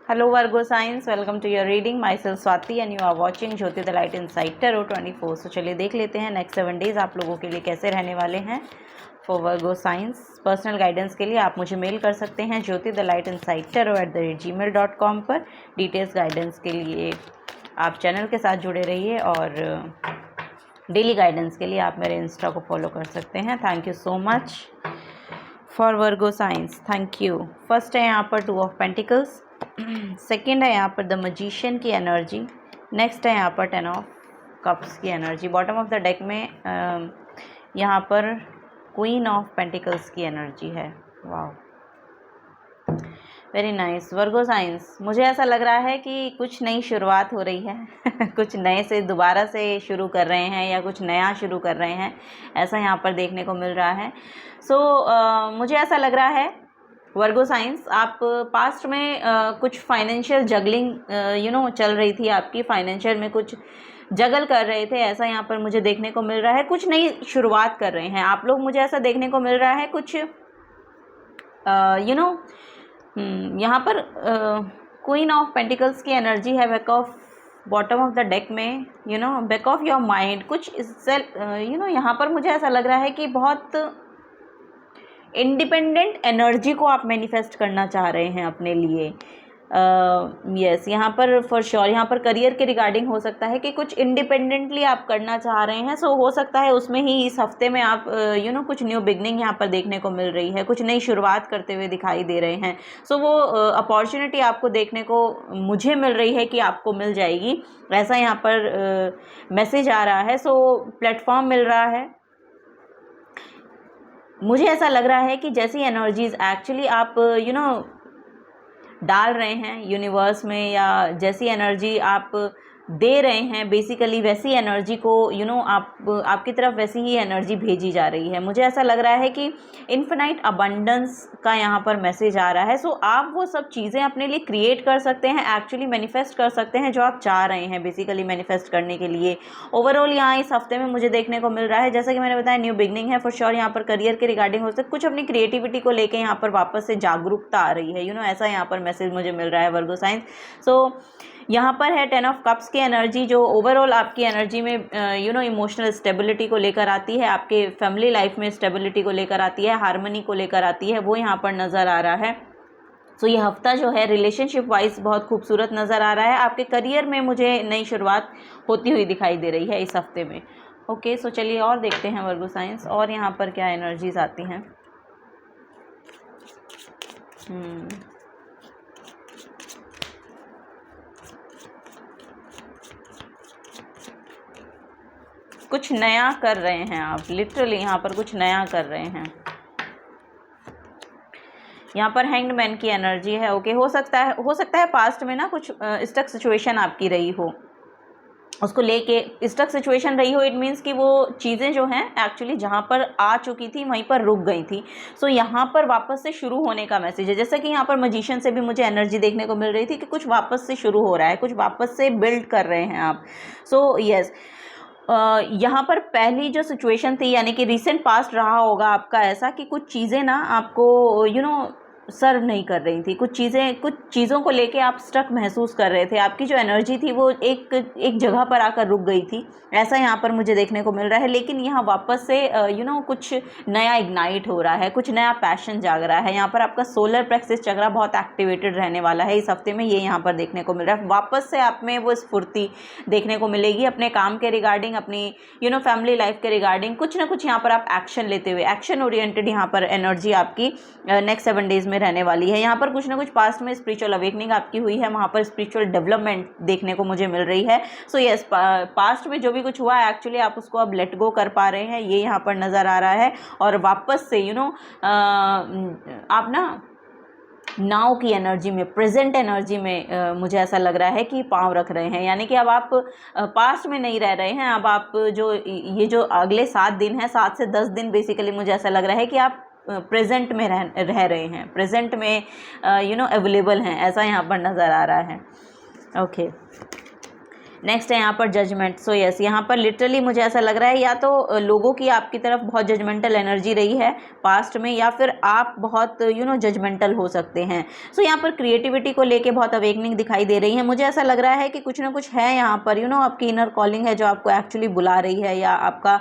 Hello Virgo signs, welcome to your reading. Myself Swati and you are watching Jyoti the Light Inside Tarot 24. So चलिए देख लेते हैं next 7 days आप लोगों के लिए कैसे रहने वाले हैं for Virgo science. Personal guidance के लिए आप मुझे मेल कर सकते हैं jyotidelightinsidetaro@gmail.com पर। डिटेल्स गाइडेंस के लिए आप चैनल के साथ जुड़े रहिए और डेली गाइडेंस के लिए आप मेरे इंस्टा को फॉलो कर सकते हैं। Thank you so much for Virgo science, thank you. First है यहाँ पर 2 ऑफ पेंटिकल्स, सेकेंड है यहाँ पर द मजिशियन की एनर्जी, नेक्स्ट है यहाँ पर 10 ऑफ कप्स की energy. Bottom of the deck में यहाँ पर क्वीन ऑफ पेंटिकल्स की एनर्जी है। वाह, वेरी नाइस वर्गो साइंस। मुझे ऐसा लग रहा है कि कुछ नई शुरुआत हो रही है कुछ नए से दोबारा से शुरू कर रहे हैं या कुछ नया शुरू कर रहे हैं, ऐसा यहाँ पर देखने को मिल रहा है। मुझे ऐसा लग रहा है वर्गो साइंस, आप पास्ट में कुछ फाइनेंशियल जगलिंग चल रही थी आपकी, फाइनेंशियल में कुछ जगल कर रहे थे, ऐसा यहाँ पर मुझे देखने को मिल रहा है। कुछ नई शुरुआत कर रहे हैं आप लोग, मुझे ऐसा देखने को मिल रहा है। कुछ यहाँ पर क्वीन ऑफ पेंटिकल्स की एनर्जी है back of bottom of the deck में, बैक ऑफ योर माइंड। कुछ यहाँ पर मुझे ऐसा लग रहा है कि बहुत इंडिपेंडेंट एनर्जी को आप मैनिफेस्ट करना चाह रहे हैं अपने लिए। यस, यहाँ पर फॉर श्योर यहाँ पर करियर के रिगार्डिंग हो सकता है कि कुछ इंडिपेंडेंटली आप करना चाह रहे हैं। हो सकता है उसमें ही इस हफ्ते में आप कुछ न्यू बिगनिंग यहाँ पर देखने को मिल रही है, कुछ नई शुरुआत करते हुए दिखाई दे रहे हैं। वो अपॉर्चुनिटी आपको देखने को मुझे मिल रही है कि आपको मिल जाएगी, ऐसा यहाँ पर मैसेज आ रहा है। प्लेटफॉर्म मिल रहा है। मुझे ऐसा लग रहा है कि जैसी एनर्जीज एक्चुअली आप डाल रहे हैं यूनिवर्स में, या जैसी एनर्जी आप दे रहे हैं बेसिकली, वैसी एनर्जी को आपकी तरफ वैसी ही एनर्जी भेजी जा रही है। मुझे ऐसा लग रहा है कि इन्फिनाइट अबंडेंस का यहाँ पर मैसेज आ रहा है। आप वो सब चीज़ें अपने लिए क्रिएट कर सकते हैं, एक्चुअली मैनिफेस्ट कर सकते हैं जो आप चाह रहे हैं बेसिकली मैनिफेस्ट करने के लिए। ओवरऑल यहाँ इस हफ्ते में मुझे देखने को मिल रहा है, जैसा कि मैंने बताया, न्यू बिगनिंग है फॉर श्योर। यहाँ पर करियर के रिगार्डिंग हो सकता है, कुछ अपनी क्रिएटिविटी को लेकर यहाँ पर वापस से जागरूकता आ रही है, ऐसा यहाँ पर मैसेज मुझे मिल रहा है वर्गो साइंस। यहाँ पर है 10 ऑफ कप्स की एनर्जी, जो ओवरऑल आपकी एनर्जी में इमोशनल स्टेबिलिटी को लेकर आती है, आपके फैमिली लाइफ में स्टेबिलिटी को लेकर आती है, हार्मनी को लेकर आती है, वो यहाँ पर नज़र आ रहा है। ये हफ्ता जो है रिलेशनशिप वाइज बहुत खूबसूरत नज़र आ रहा है। आपके करियर में मुझे नई शुरुआत होती हुई दिखाई दे रही है इस हफ्ते में। ओके, चलिए और देखते हैं वर्गो साइंस और यहाँ पर क्या एनर्जीज आती हैं। कुछ नया कर रहे हैं आप, लिटरली यहाँ पर कुछ नया कर रहे हैं। यहाँ पर हैंग्ड मैन की एनर्जी है। ओके, हो सकता है पास्ट में ना कुछ स्टक सिचुएशन आपकी रही हो, उसको लेके स्टक सिचुएशन रही हो। इट मीन्स कि वो चीज़ें जो हैं एक्चुअली जहाँ पर आ चुकी थी वहीं पर रुक गई थी। यहाँ पर वापस से शुरू होने का मैसेज है। जैसे कि यहाँ पर मजिशियन से भी मुझे एनर्जी देखने को मिल रही थी कि कुछ वापस से शुरू हो रहा है, कुछ वापस से बिल्ड कर रहे हैं आप। यस, यहाँ पर पहली जो सिचुएशन थी, यानी कि रीसेंट पास्ट रहा होगा आपका ऐसा कि कुछ चीज़ें ना आपको सर्व नहीं कर रही थी, कुछ चीज़ों को लेके आप स्टक महसूस कर रहे थे, आपकी जो एनर्जी थी वो एक जगह पर आकर रुक गई थी, ऐसा यहाँ पर मुझे देखने को मिल रहा है। लेकिन यहाँ वापस से कुछ नया इग्नाइट हो रहा है, कुछ नया पैशन जाग रहा है। यहाँ पर आपका सोलर प्लेक्सस चक्रा बहुत एक्टिवेटेड रहने वाला है इस हफ्ते में, ये यहाँ पर देखने को मिल रहा है। वापस से आप में वो स्फूर्ति देखने को मिलेगी अपने काम के रिगार्डिंग, अपनी फैमिली लाइफ के रिगार्डिंग। कुछ ना कुछ यहाँ पर आप एक्शन लेते हुए, एक्शन ओरिएंटेड यहाँ पर एनर्जी आपकी नेक्स्ट 7 डेज में रहने वाली है। यहाँ पर कुछ ना कुछ पास्ट में स्पिरिचुअल अवेकनिंग आपकी हुई है, वहाँ पर स्पिरिचुअल डेवलपमेंट देखने को मुझे मिल रही है। यस, पास्ट में जो भी कुछ हुआ है एक्चुअली आप उसको अब लेट गो कर पा रहे हैं, ये यहाँ पर नज़र आ रहा है। और वापस से आप ना नाउ की एनर्जी में, प्रेजेंट एनर्जी में मुझे ऐसा लग रहा है कि पाँव रख रहे हैं। यानी कि अब आप पास्ट में नहीं रह रहे हैं, अब आप जो अगले 7 दिन हैं, 7 से 10 दिन बेसिकली मुझे ऐसा लग रहा है कि आप प्रेजेंट में रह रहे हैं, प्रेजेंट में अवेलेबल हैं, ऐसा यहाँ पर नज़र आ रहा है। ओके, नेक्स्ट है यहाँ पर जजमेंट। सो यस, यहाँ पर लिटरली मुझे ऐसा लग रहा है या तो लोगों की आपकी तरफ बहुत जजमेंटल एनर्जी रही है पास्ट में, या फिर आप बहुत जजमेंटल हो सकते हैं। सो यहाँ पर क्रिएटिविटी को लेके बहुत अवेकनिंग दिखाई दे रही है। मुझे ऐसा लग रहा है कि कुछ ना कुछ है यहाँ पर आपकी इनर कॉलिंग है जो आपको एक्चुअली बुला रही है, या आपका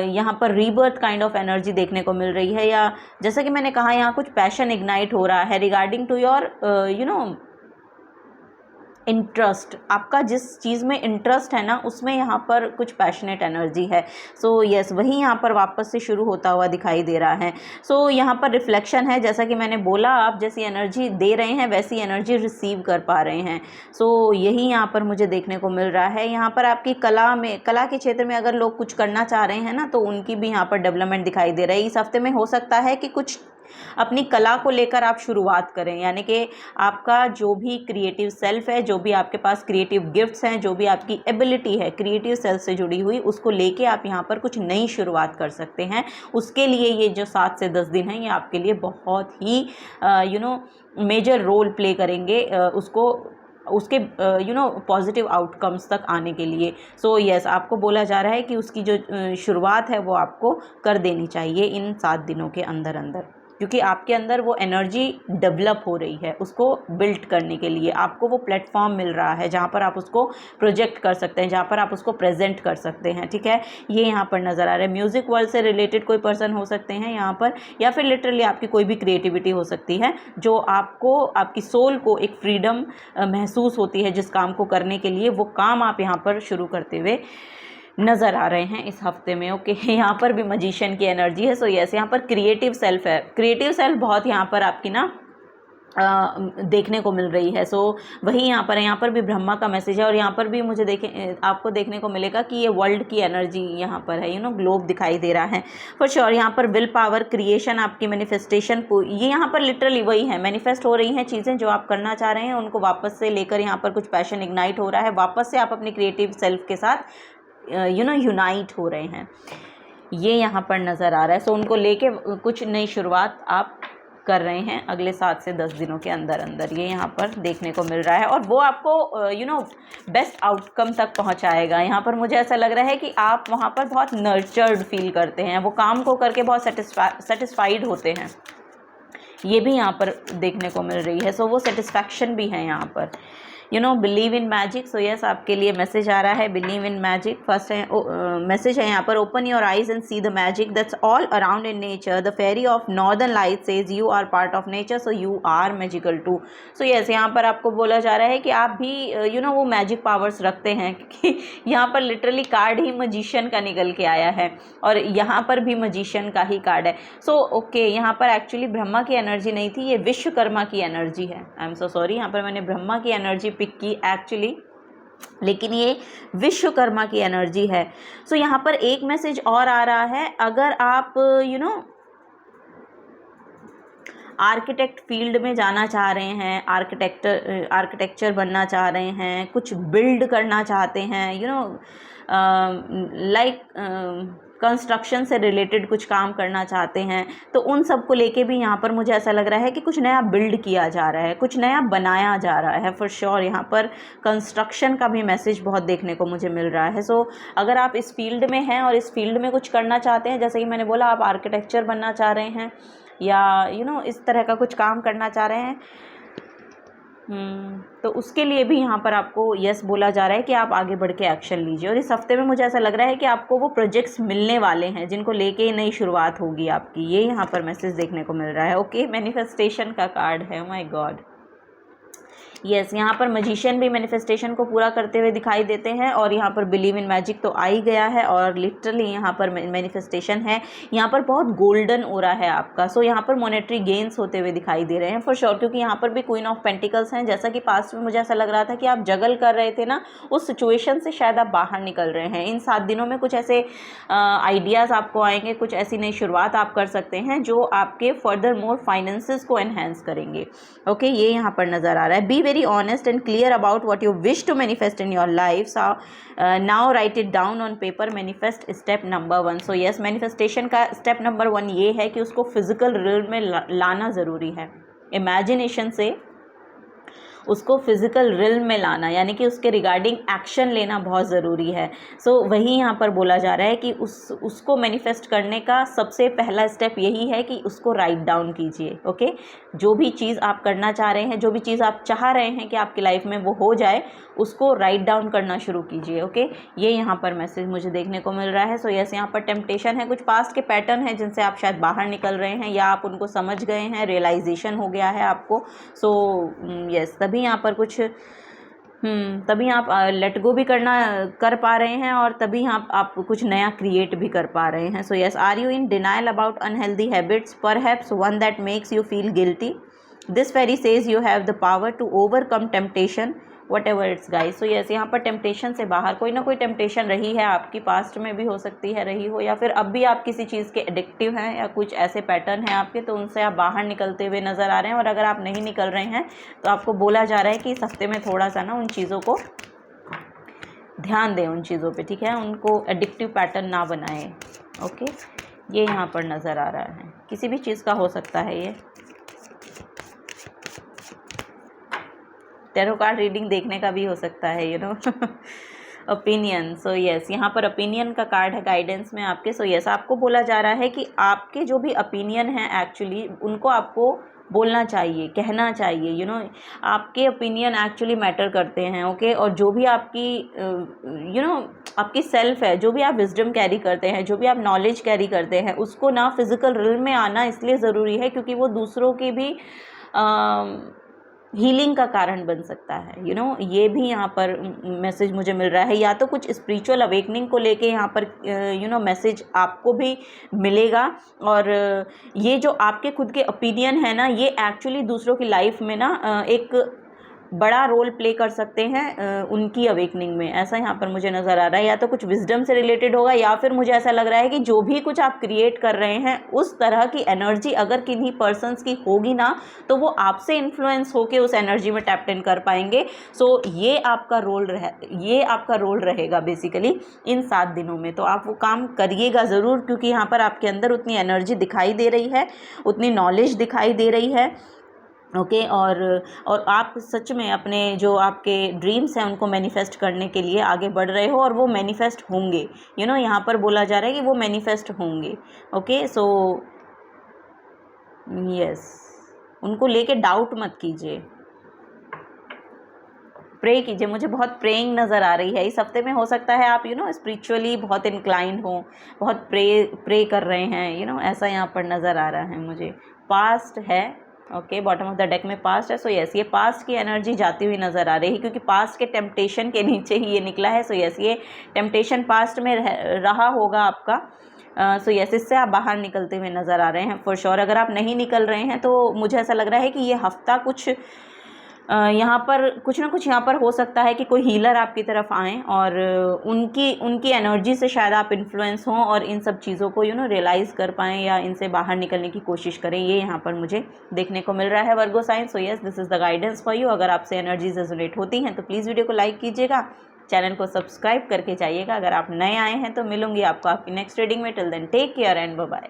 यहाँ पर रीबर्थ काइंड ऑफ एनर्जी देखने को मिल रही है, या जैसा कि मैंने कहा यहाँ कुछ पैशन इग्नाइट हो रहा है रिगार्डिंग टू योर इंटरेस्ट। आपका जिस चीज़ में इंटरेस्ट है ना उसमें यहाँ पर कुछ पैशनेट एनर्जी है। सो यस, वही यहाँ पर वापस से शुरू होता हुआ दिखाई दे रहा है। सो यहाँ पर रिफ्लेक्शन है, जैसा कि मैंने बोला, आप जैसी एनर्जी दे रहे हैं वैसी एनर्जी रिसीव कर पा रहे हैं। सो यही यहाँ पर मुझे देखने को मिल रहा है। यहाँ पर आपकी कला के क्षेत्र में अगर लोग कुछ करना चाह रहे हैं ना तो उनकी भी यहाँ पर डेवलपमेंट दिखाई दे रही है। इस हफ्ते में हो सकता है कि कुछ अपनी कला को लेकर आप शुरुआत करें, यानी कि आपका जो भी क्रिएटिव सेल्फ है, जो भी आपके पास क्रिएटिव गिफ्ट्स हैं, जो भी आपकी एबिलिटी है क्रिएटिव सेल्फ से जुड़ी हुई, उसको लेके आप यहाँ पर कुछ नई शुरुआत कर सकते हैं। उसके लिए ये जो 7 से 10 दिन हैं ये आपके लिए बहुत ही मेजर रोल प्ले करेंगे उसके पॉजिटिव आउटकम्स तक आने के लिए। सो यस, आपको बोला जा रहा है कि उसकी जो शुरुआत है वो आपको कर देनी चाहिए इन 7 दिनों के अंदर अंदर, क्योंकि आपके अंदर वो एनर्जी डेवलप हो रही है। उसको बिल्ड करने के लिए आपको वो प्लेटफॉर्म मिल रहा है जहाँ पर आप उसको प्रोजेक्ट कर सकते हैं, जहाँ पर आप उसको प्रेजेंट कर सकते हैं। ठीक है, ये यहाँ पर नज़र आ रहा है। म्यूज़िक वर्ल्ड से रिलेटेड कोई पर्सन हो सकते हैं यहाँ पर, या फिर लिटरली आपकी कोई भी क्रिएटिविटी हो सकती है जो आपको, आपकी सोल को एक फ्रीडम महसूस होती है जिस काम को करने के लिए, वो काम आप यहाँ पर शुरू करते हुए नज़र आ रहे हैं इस हफ्ते में। ओके, यहाँ पर भी मजिशियन की एनर्जी है। सो यस, यहाँ पर क्रिएटिव सेल्फ है। क्रिएटिव सेल्फ बहुत यहाँ पर आपकी ना देखने को मिल रही है। सो वही यहाँ पर है, यहाँ पर भी ब्रह्मा का मैसेज है, और यहाँ पर भी मुझे आपको देखने को मिलेगा कि ये वर्ल्ड की एनर्जी यहाँ पर है, ग्लोब दिखाई दे रहा है फॉर श्योर। यहाँ पर विल पावर, क्रिएशन, आपकी मैनिफेस्टेशन, ये यहाँ पर लिटरली वही है, मैनिफेस्ट हो रही हैं चीज़ें जो आप करना चाह रहे हैं, उनको वापस से लेकर यहाँ पर कुछ पैशन इग्नाइट हो रहा है, वापस से आप अपनी क्रिएटिव सेल्फ के साथ यूनाइट हो रहे हैं, ये यहाँ पर नज़र आ रहा है। सो उनको लेके कुछ नई शुरुआत आप कर रहे हैं अगले 7 से 10 दिनों के अंदर अंदर, ये यहाँ पर देखने को मिल रहा है, और वो आपको बेस्ट आउटकम तक पहुँचाएगा। यहाँ पर मुझे ऐसा लग रहा है कि आप वहाँ पर बहुत नर्चर्ड फील करते हैं, वो काम को करके बहुत सेटिस्फाइड होते हैं, ये भी यहाँ पर देखने को मिल रही है। सो वो सेटिस्फैक्शन भी है यहाँ पर। Believe in magic. So yes, आपके लिए मैसेज आ रहा है, बिलीव इन मैजिक। फर्स्ट है मैसेज है यहाँ पर, open your eyes and see the magic that's all around in nature. The fairy of northern light says you are part of nature, so you are magical too. So yes, यहाँ पर आपको बोला जा रहा है कि आप भी वो मैजिक पावर्स रखते हैं, क्योंकि यहाँ पर लिटरली कार्ड ही मजिशियन का निकल के आया है, और यहाँ पर भी मजिशियन का ही कार्ड है। सो ओके, यहाँ पर एक्चुअली ब्रह्मा की एनर्जी नहीं थी, ये विश्वकर्मा की एनर्जी है। आई एम सो सॉरी, यहाँ पर मैंने ब्रह्मा की एनर्जी पिक की एक्चुअली, लेकिन ये विश्वकर्मा की एनर्जी है। सो यहाँ पर एक मैसेज और आ रहा है, अगर आप आर्किटेक्ट फील्ड में जाना चाह रहे हैं, आर्किटेक्चर बनना चाह रहे हैं, कुछ बिल्ड करना चाहते हैं, लाइक कंस्ट्रक्शन से रिलेटेड कुछ काम करना चाहते हैं, तो उन सब को लेके भी यहाँ पर मुझे ऐसा लग रहा है कि कुछ नया बिल्ड किया जा रहा है, कुछ नया बनाया जा रहा है फॉर श्योर। यहाँ पर कंस्ट्रक्शन का भी मैसेज बहुत देखने को मुझे मिल रहा है। सो अगर आप इस फील्ड में हैं और इस फील्ड में कुछ करना चाहते हैं, जैसे कि मैंने बोला आप आर्किटेक्चर बनना चाह रहे हैं, या इस तरह का कुछ काम करना चाह रहे हैं, तो उसके लिए भी यहाँ पर आपको यस बोला जा रहा है कि आप आगे बढ़ के एक्शन लीजिए। और इस हफ्ते में मुझे ऐसा लग रहा है कि आपको वो प्रोजेक्ट्स मिलने वाले हैं जिनको लेके नई शुरुआत होगी आपकी, ये यहाँ पर मैसेज देखने को मिल रहा है। ओके, मैनिफेस्टेशन का कार्ड है, माय गॉड। यस, यहाँ पर मजिशियन भी मैनिफेस्टेशन को पूरा करते हुए दिखाई देते हैं, और यहाँ पर बिलीव इन मैजिक तो आ ही गया है, और लिटरली यहाँ पर मैनिफेस्टेशन है। यहाँ पर बहुत गोल्डन हो रहा है आपका। सो यहाँ पर मॉनेटरी गेन्स होते हुए दिखाई दे रहे हैं फॉर श्योर, क्योंकि यहाँ पर भी क्वीन ऑफ पेंटिकल्स हैं। जैसा कि पास्ट में मुझे ऐसा लग रहा था कि आप जगल कर रहे थे ना, उस सिचुएशन से शायद आप बाहर निकल रहे हैं। इन 7 दिनों में कुछ ऐसे आइडियाज़ आपको आएंगे, कुछ ऐसी नई शुरुआत आप कर सकते हैं जो आपके फर्दर मोर फाइनेंसेस को एनहेंस करेंगे। ओके, ये यहाँ पर नज़र आ रहा है। Be very honest and clear about what you wish to manifest in your life. So now write it down on paper. Manifest step number 1. So yes, manifestation का step number 1 ये है कि उसको physical realm में लाना ज़रूरी है। Imagination से उसको फिजिकल रिल्म में लाना, यानी कि उसके रिगार्डिंग एक्शन लेना बहुत ज़रूरी है। सो वही यहाँ पर बोला जा रहा है कि उसको मैनिफेस्ट करने का सबसे पहला स्टेप यही है कि उसको राइट डाउन कीजिए। ओके, जो भी चीज़ आप करना चाह रहे हैं, जो भी चीज़ आप चाह रहे हैं कि आपकी लाइफ में वो हो जाए, उसको राइट डाउन करना शुरू कीजिए। ओके, ये यहाँ पर मैसेज मुझे देखने को मिल रहा है। सो यस, यहाँ पर टेम्पटेशन है, कुछ पास्ट के पैटर्न हैं जिनसे आप शायद बाहर निकल रहे हैं या आप उनको समझ गए हैं, रियलाइजेशन हो गया है आपको। सो यस, तभी यहाँ पर कुछ तभी आप लेट गो भी कर पा रहे हैं और तभी आप कुछ नया क्रिएट भी कर पा रहे हैं। So yes, are you in denial about unhealthy habits, perhaps one that makes you feel guilty? This fairy says you have the power to overcome temptation whatever it's guys. So yes, यहाँ पर temptation से बाहर कोई ना कोई temptation रही है आपकी, पास्ट में भी हो सकती है रही हो, या फिर अब भी आप किसी चीज़ के एडिक्टिव हैं या कुछ ऐसे पैटर्न हैं आपके, तो उनसे आप बाहर निकलते हुए नज़र आ रहे हैं। और अगर आप नहीं निकल रहे हैं तो आपको बोला जा रहा है कि इस हफ्ते में थोड़ा सा ना उन चीज़ों को ध्यान दें, उन चीज़ों पे, ठीक है, उनको एडिक्टिव पैटर्न ना बनाएं। ओके, ये यहाँ पर नज़र आ रहा है, किसी भी चीज़ का हो सकता है ये। टैरो कार्ड रीडिंग देखने का भी हो सकता है, you know. Opinion, so yes, यहाँ पर ओपिनियन का कार्ड है गाइडेंस में आपके। सो यस, आपको बोला जा रहा है कि आपके जो भी ओपिनियन हैं एक्चुअली उनको आपको बोलना चाहिए, कहना चाहिए, यू नो। आपके ओपिनियन एक्चुअली मैटर करते हैं। ओके, और जो भी आपकी यू नो आपकी सेल्फ है, जो भी आप विजडम कैरी करते हैं, जो भी आप नॉलेज कैरी करते हैं, उसको ना फिजिकल रिल्म में आना इसलिए ज़रूरी है क्योंकि वो दूसरों की भी हीलिंग का कारण बन सकता है, यू नो। ये भी यहाँ पर मैसेज मुझे मिल रहा है, या तो कुछ स्पिरिचुअल अवेकनिंग को लेके यहाँ पर यू नो मैसेज आपको भी मिलेगा। और ये जो आपके खुद के ओपिनियन है ना, ये एक्चुअली दूसरों की लाइफ में ना एक बड़ा रोल प्ले कर सकते हैं उनकी अवेकनिंग में, ऐसा यहाँ पर मुझे नज़र आ रहा है। या तो कुछ विजडम से रिलेटेड होगा, या फिर मुझे ऐसा लग रहा है कि जो भी कुछ आप क्रिएट कर रहे हैं उस तरह की एनर्जी अगर किन्हीं पर्सन्स की होगी ना, तो वो आपसे इन्फ्लुएंस होकर उस एनर्जी में टैप इन कर पाएंगे। सो ये आपका रोल रहेगा बेसिकली इन 7 दिनों में। तो आप वो काम करिएगा ज़रूर, क्योंकि यहाँ पर आपके अंदर उतनी एनर्जी दिखाई दे रही है, उतनी नॉलेज दिखाई दे रही है। ओके, और आप सच में अपने जो आपके ड्रीम्स हैं उनको मैनिफेस्ट करने के लिए आगे बढ़ रहे हो, और वो मैनिफेस्ट होंगे, यू नो। यहाँ पर बोला जा रहा है कि वो मैनिफेस्ट होंगे। ओके, सो यस, उनको लेके डाउट मत कीजिए, प्रे कीजिए। मुझे बहुत प्रेइंग नज़र आ रही है इस हफ्ते में। हो सकता है आप यू नो स्पिरिचुअली बहुत इंक्लाइंड हो, बहुत प्रे कर रहे हैं, यू नो, ऐसा यहाँ पर नज़र आ रहा है मुझे। पास्ट है, okay, bottom of the deck में पास्ट है। सो यस, ये पास्ट की एनर्जी जाती हुई नज़र आ रही है, क्योंकि पास्ट के टेम्पटेशन के नीचे ही ये निकला है। सो यस, ये टेम्पटेशन पास्ट में रहा होगा आपका। सो यस, इससे आप बाहर निकलते हुए नज़र आ रहे हैं फॉर श्योर। अगर आप नहीं निकल रहे हैं तो मुझे ऐसा लग रहा है कि ये हफ्ता कुछ यहाँ पर कुछ ना कुछ यहाँ पर हो सकता है कि कोई हीलर आपकी तरफ आएँ और उनकी एनर्जी से शायद आप इन्फ्लुएंस हों और इन सब चीज़ों को यू नो रियलाइज़ कर पाएँ या इनसे बाहर निकलने की कोशिश करें। ये यहाँ पर मुझे देखने को मिल रहा है Virgo sign. So yes, this is the guidance for you. अगर आपसे एनर्जीज रेजोनेट होती हैं तो प्लीज़ वीडियो को लाइक कीजिएगा, चैनल को सब्सक्राइब करके जाइएगा। अगर आप नए आए हैं तो मिलूंगी आपको आपकी नेक्स्ट रीडिंग में। Till then take care and bye bye.